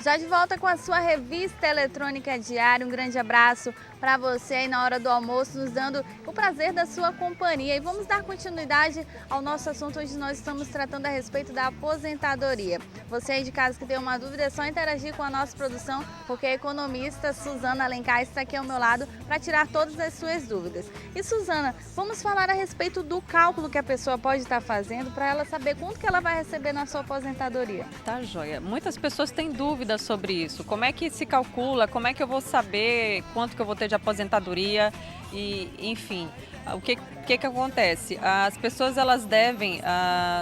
Já de volta com a sua revista eletrônica diária. Um grande abraço para você aí na hora do almoço, nos dando o prazer da sua companhia. E vamos dar continuidade ao nosso assunto. Hoje nós estamos tratando a respeito da aposentadoria. Você aí de casa que tem uma dúvida, é só interagir com a nossa produção, porque a economista Suzana Alencar está aqui ao meu lado para tirar todas as suas dúvidas. E Suzana, vamos falar a respeito do cálculo que a pessoa pode estar fazendo para ela saber quanto que ela vai receber na sua aposentadoria. Tá, joia. Muitas pessoas têm dúvidas sobre isso. Como é que se calcula? Como é que eu vou saber quanto que eu vou ter de aposentadoria? E, enfim, o que acontece? As pessoas elas devem,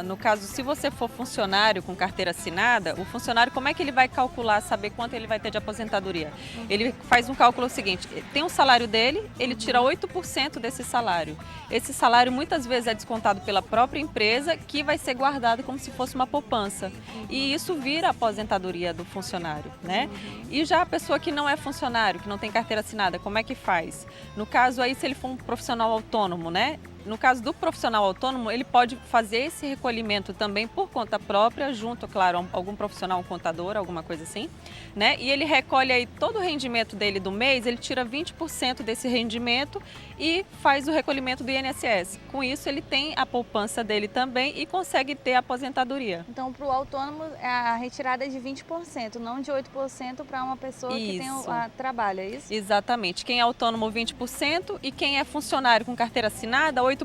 no caso, se você for funcionário com carteira assinada, o funcionário, como é que ele vai calcular, saber quanto ele vai ter de aposentadoria? Ele faz um cálculo seguinte, tem um salário dele, ele tira 8% desse salário. Esse salário muitas vezes é descontado pela própria empresa, que vai ser guardado como se fosse uma poupança. E isso vira a aposentadoria do funcionário, né? E já a pessoa que não é funcionário, que não tem carteira assinada, como é que faz? No caso aí, se ele for um profissional autônomo, né? No caso do profissional autônomo, ele pode fazer esse recolhimento também por conta própria, junto, claro, a algum profissional, um contador, alguma coisa assim, né? E ele recolhe aí todo o rendimento dele do mês, ele tira 20% desse rendimento e faz o recolhimento do INSS. Com isso, ele tem a poupança dele também e consegue ter a aposentadoria. Então, para o autônomo, a retirada é de 20%, não de 8% para uma pessoa que tem trabalho, é isso? Exatamente. Quem é autônomo, 20% e quem é funcionário com carteira assinada, 8%.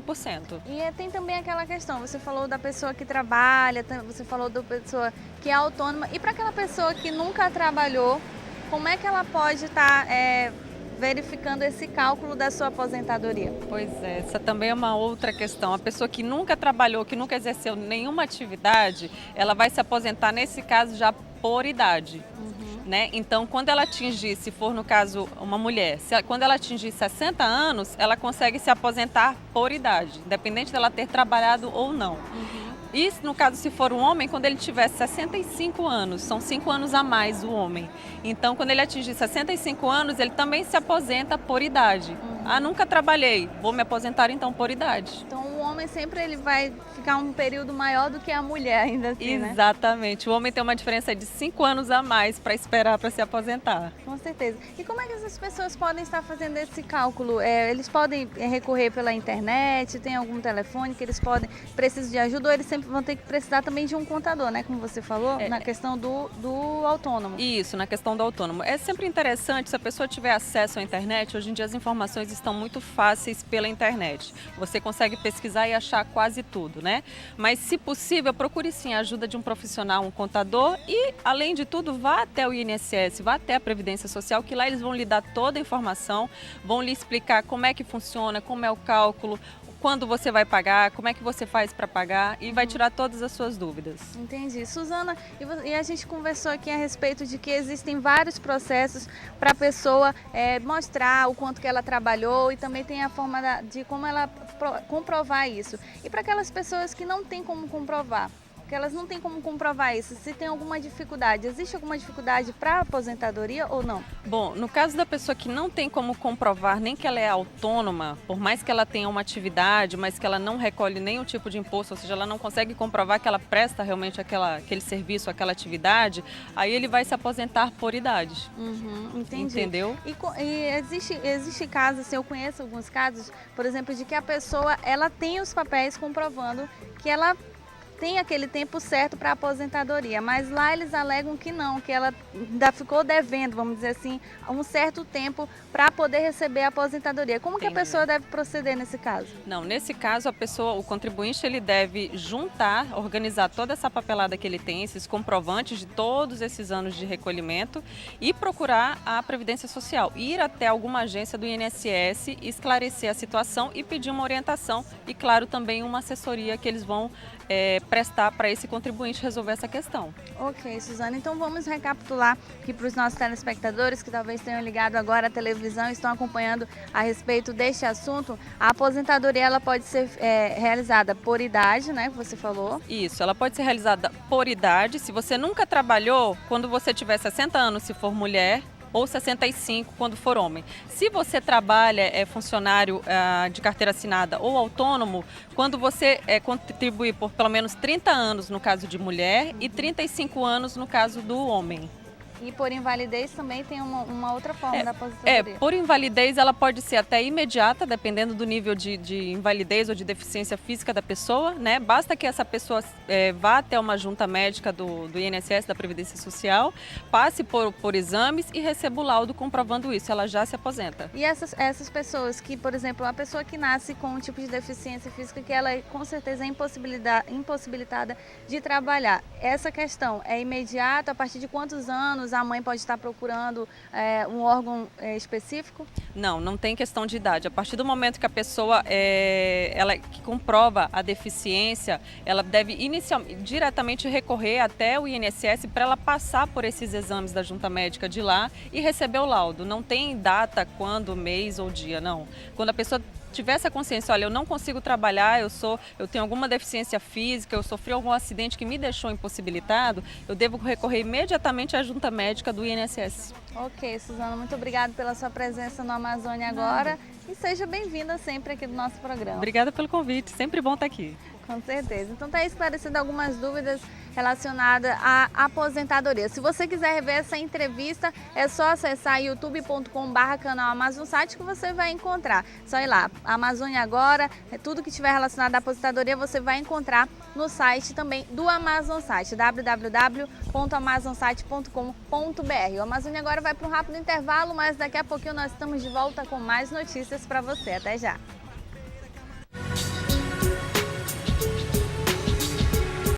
E tem também aquela questão, você falou da pessoa que trabalha, você falou da pessoa que é autônoma. E para aquela pessoa que nunca trabalhou, como é que ela pode estar verificando esse cálculo da sua aposentadoria? Pois é, essa também é uma outra questão. A pessoa que nunca trabalhou, que nunca exerceu nenhuma atividade, ela vai se aposentar, nesse caso, já por idade. Né? Então, quando ela atingir, se for no caso uma mulher, quando ela atingir 60 anos, ela consegue se aposentar por idade, independente dela ter trabalhado ou não. E no caso, se for um homem, quando ele tiver 65 anos, são 5 anos a mais o homem. Então, quando ele atingir 65 anos, ele também se aposenta por idade. Ah, nunca trabalhei, vou me aposentar então por idade. Então, o homem sempre ele vai ficar um período maior do que a mulher ainda assim, né? Exatamente. O homem tem uma diferença de 5 anos a mais para esperar para se aposentar. Com certeza. E como é que essas pessoas podem estar fazendo esse cálculo? Eles podem recorrer pela internet? Tem algum telefone que eles precisam de ajuda, ou eles sempre vão ter que precisar também de um contador, né? Como você falou, na questão do autônomo. Isso, na questão do autônomo. É sempre interessante, se a pessoa tiver acesso à internet, hoje em dia as informações estão muito fáceis pela internet. Você consegue pesquisar e achar quase tudo, né? Mas, se possível, procure sim a ajuda de um profissional, um contador e, além de tudo, vá até o INSS, vá até a Previdência Social, que lá eles vão lhe dar toda a informação, vão lhe explicar como é que funciona, como é o cálculo, quando você vai pagar, como é que você faz para pagar e vai tirar todas as suas dúvidas. Entendi. Suzana, e a gente conversou aqui a respeito de que existem vários processos para a pessoa mostrar o quanto que ela trabalhou, e também tem a forma de como ela comprovar isso. E para aquelas pessoas que não têm como comprovar, que elas não têm como comprovar isso, se tem alguma dificuldade, existe alguma dificuldade para a aposentadoria ou não? Bom, no caso da pessoa que não tem como comprovar nem que ela é autônoma, por mais que ela tenha uma atividade, mas que ela não recolhe nenhum tipo de imposto, ou seja, ela não consegue comprovar que ela presta realmente aquele serviço, aquela atividade, aí ele vai se aposentar por idade. Entendi. Entendeu? E existe casos, assim, eu conheço alguns casos, por exemplo, de que a pessoa ela tem os papéis comprovando que ela tem aquele tempo certo para a aposentadoria, mas lá eles alegam que não, que ela ainda ficou devendo, vamos dizer assim, um certo tempo para poder receber a aposentadoria. Como que a pessoa deve proceder nesse caso? Não, nesse caso o contribuinte, ele deve juntar, organizar toda essa papelada que ele tem, esses comprovantes de todos esses anos de recolhimento e procurar a Previdência Social, ir até alguma agência do INSS, esclarecer a situação e pedir uma orientação e, claro, também uma assessoria que eles vão prestar para esse contribuinte resolver essa questão. Ok, Suzana, então vamos recapitular aqui para os nossos telespectadores que talvez tenham ligado agora à televisão e estão acompanhando a respeito deste assunto. A aposentadoria ela pode ser realizada por idade, né, que você falou? Isso, ela pode ser realizada por idade. Se você nunca trabalhou, quando você tiver 60 anos, se for mulher, ou 65 quando for homem. Se você trabalha, é funcionário de carteira assinada ou autônomo, quando você contribuir por pelo menos 30 anos no caso de mulher e 35 anos no caso do homem. E por invalidez também tem uma outra forma da aposentadoria. Por invalidez ela pode ser até imediata, dependendo do nível de invalidez ou de deficiência física da pessoa, né? Basta que essa pessoa vá até uma junta médica do INSS, da Previdência Social, passe por exames e receba o laudo comprovando isso, ela já se aposenta. E essas pessoas que, por exemplo, a pessoa que nasce com um tipo de deficiência física que ela com certeza é impossibilitada de trabalhar, essa questão é imediata? A partir de quantos anos a mãe pode estar procurando um órgão específico? Não tem questão de idade. A partir do momento que a pessoa ela que comprova a deficiência, ela deve diretamente recorrer até o INSS para ela passar por esses exames da junta médica de lá e receber o laudo. Não tem data, quando, mês ou dia, não. Quando a pessoa tiver essa consciência, olha, eu não consigo trabalhar, eu tenho alguma deficiência física, eu sofri algum acidente que me deixou impossibilitado, eu devo recorrer imediatamente à junta médica do INSS. Ok, Suzana, muito obrigada pela sua presença no Amazônia Agora e seja bem-vinda sempre aqui do nosso programa. Obrigada pelo convite, sempre bom estar aqui. Com certeza. Então está esclarecendo algumas dúvidas relacionadas à aposentadoria. Se você quiser rever essa entrevista, é só acessar youtube.com/canal AmazonSat que você vai encontrar. Só ir lá, Amazônia Agora, tudo que tiver relacionado à aposentadoria você vai encontrar no site também do AmazonSat, www.amazonsat.com.br. O Amazônia Agora vai para um rápido intervalo, mas daqui a pouquinho nós estamos de volta com mais notícias para você. Até já!